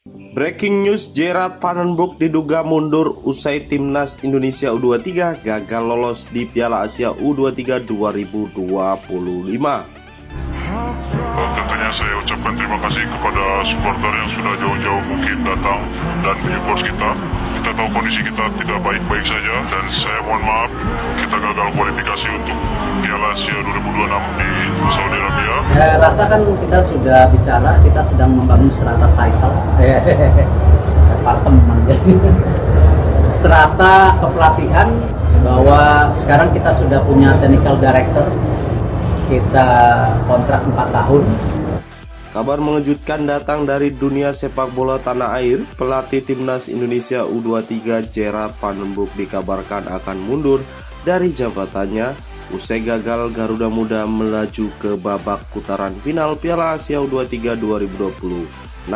Breaking news, Gerard Van den Broek diduga mundur usai timnas Indonesia U23 gagal lolos di Piala Asia U23 2025. Tentunya saya ucapkan terima kasih kepada supporter yang sudah jauh-jauh mungkin datang dan menyupport kita. Kita tahu kondisi kita tidak baik-baik saja dan saya mohon maaf kita gagal kualifikasi untuk Piala Asia 2026 di Saudi Arabia. Saya rasa kan kita sudah bicara, kita sedang membangun strata title, strata kepelatihan, bahwa sekarang kita sudah punya technical director, kita kontrak 4 tahun. Kabar mengejutkan datang dari dunia sepak bola tanah air. Pelatih timnas Indonesia U23 Gerard Van den Broek dikabarkan akan mundur dari jabatannya usai gagal Garuda Muda melaju ke babak putaran final Piala Asia U23 2026.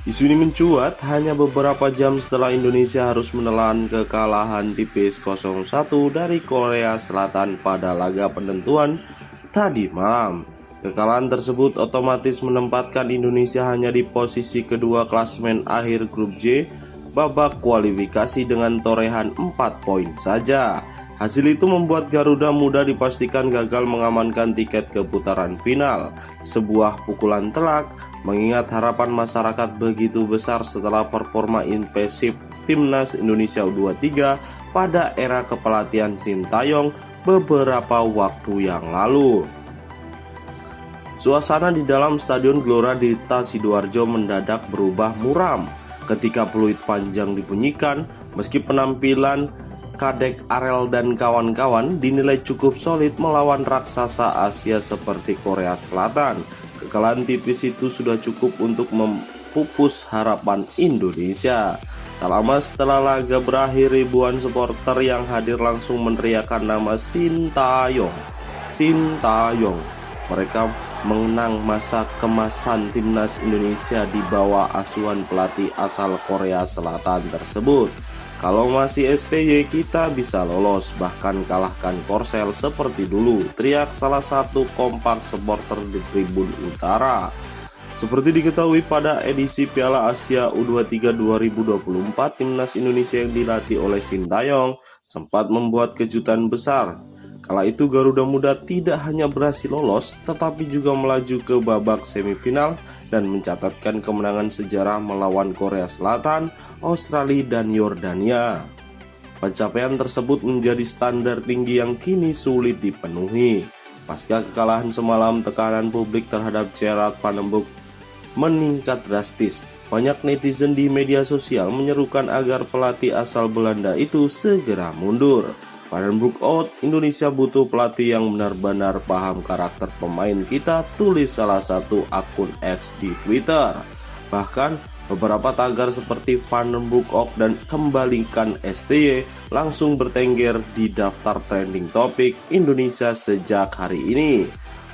Isu ini mencuat hanya beberapa jam setelah Indonesia harus menelan kekalahan tipis 0-1 dari Korea Selatan pada laga penentuan tadi malam. Kekalahan tersebut otomatis menempatkan Indonesia hanya di posisi kedua klasemen akhir grup J babak kualifikasi dengan torehan 4 poin saja. Hasil itu membuat Garuda Muda dipastikan gagal mengamankan tiket ke putaran final. Sebuah pukulan telak mengingat harapan masyarakat begitu besar setelah performa impresif timnas Indonesia U23 pada era kepelatihan Sintayong beberapa waktu yang lalu. Suasana di dalam Stadion Gelora Dita Sidoarjo mendadak berubah muram ketika peluit panjang dibunyikan. Meski penampilan Kadek Arel dan kawan-kawan dinilai cukup solid melawan raksasa Asia seperti Korea Selatan, kekalahan tipis itu sudah cukup untuk memupus harapan Indonesia. Tak lama setelah laga berakhir, ribuan supporter yang hadir langsung meneriakkan nama Sintayong. Mereka mengenang masa kemasan timnas Indonesia di bawah asuhan pelatih asal Korea Selatan tersebut. Kalau masih STY kita bisa lolos, bahkan kalahkan Korsel seperti dulu, teriak salah satu kompak supporter di Tribun Utara. Seperti diketahui pada edisi Piala Asia U23 2024, timnas Indonesia yang dilatih oleh Sintayong sempat membuat kejutan besar. Kala itu Garuda Muda tidak hanya berhasil lolos, tetapi juga melaju ke babak semifinal dan mencatatkan kemenangan sejarah melawan Korea Selatan, Australia, dan Yordania. Pencapaian tersebut menjadi standar tinggi yang kini sulit dipenuhi. Pasca kekalahan semalam, tekanan publik terhadap Gerard Van den Broek meningkat drastis. Banyak netizen di media sosial menyerukan agar pelatih asal Belanda itu segera mundur. Van den Broek out, Indonesia butuh pelatih yang benar-benar paham karakter pemain kita, tulis salah satu akun X di Twitter. Bahkan beberapa tagar seperti Van den Broek out dan kembalikan STY langsung bertengger di daftar trending topik Indonesia sejak hari ini.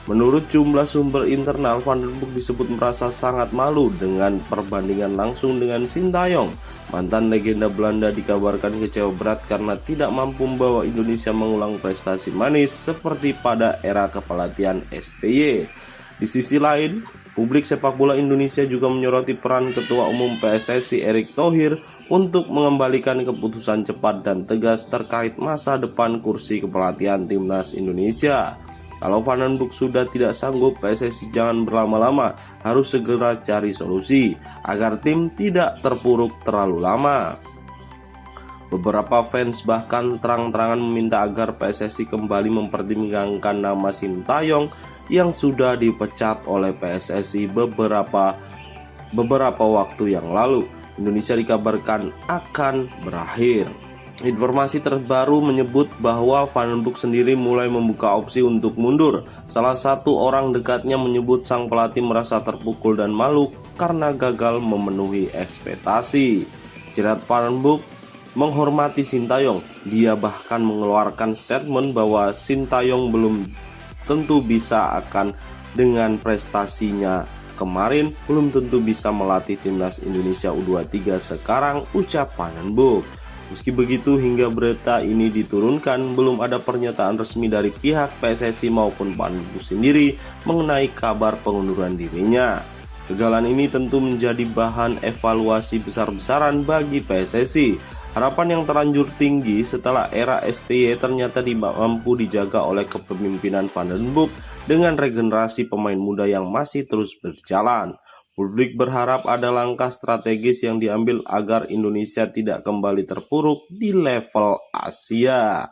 Menurut jumlah sumber internal, Van den Broek disebut merasa sangat malu dengan perbandingan langsung dengan Sintayong. Mantan legenda Belanda dikabarkan kecewa berat karena tidak mampu membawa Indonesia mengulang prestasi manis seperti pada era kepelatihan STY. Di sisi lain, publik sepak bola Indonesia juga menyoroti peran Ketua Umum PSSI Erick Thohir untuk mengembalikan keputusan cepat dan tegas terkait masa depan kursi kepelatihan timnas Indonesia. Kalau Van den Broek sudah tidak sanggup, PSSI jangan berlama-lama, harus segera cari solusi agar tim tidak terpuruk terlalu lama. Beberapa fans bahkan terang-terangan meminta agar PSSI kembali mempertimbangkan nama Sintayong yang sudah dipecat oleh PSSI beberapa waktu yang lalu. Indonesia dikabarkan akan berakhir. Informasi terbaru menyebut bahwa Van den Broek sendiri mulai membuka opsi untuk mundur. Salah satu orang dekatnya menyebut sang pelatih merasa terpukul dan malu karena gagal memenuhi ekspektasi. Gerard Van den Broek menghormati Sintayong. Dia bahkan mengeluarkan statement bahwa Sintayong belum tentu bisa akan dengan prestasinya kemarin, belum tentu bisa melatih timnas Indonesia U23 sekarang, ucap Van den Broek. Meski begitu, hingga berita ini diturunkan, belum ada pernyataan resmi dari pihak PSSI maupun Van den Broek sendiri mengenai kabar pengunduran dirinya. Kegagalan ini tentu menjadi bahan evaluasi besar-besaran bagi PSSI. Harapan yang terlanjur tinggi setelah era STY ternyata mampu dijaga oleh kepemimpinan Van den Boeck dengan regenerasi pemain muda yang masih terus berjalan. Publik berharap ada langkah strategis yang diambil agar Indonesia tidak kembali terpuruk di level Asia.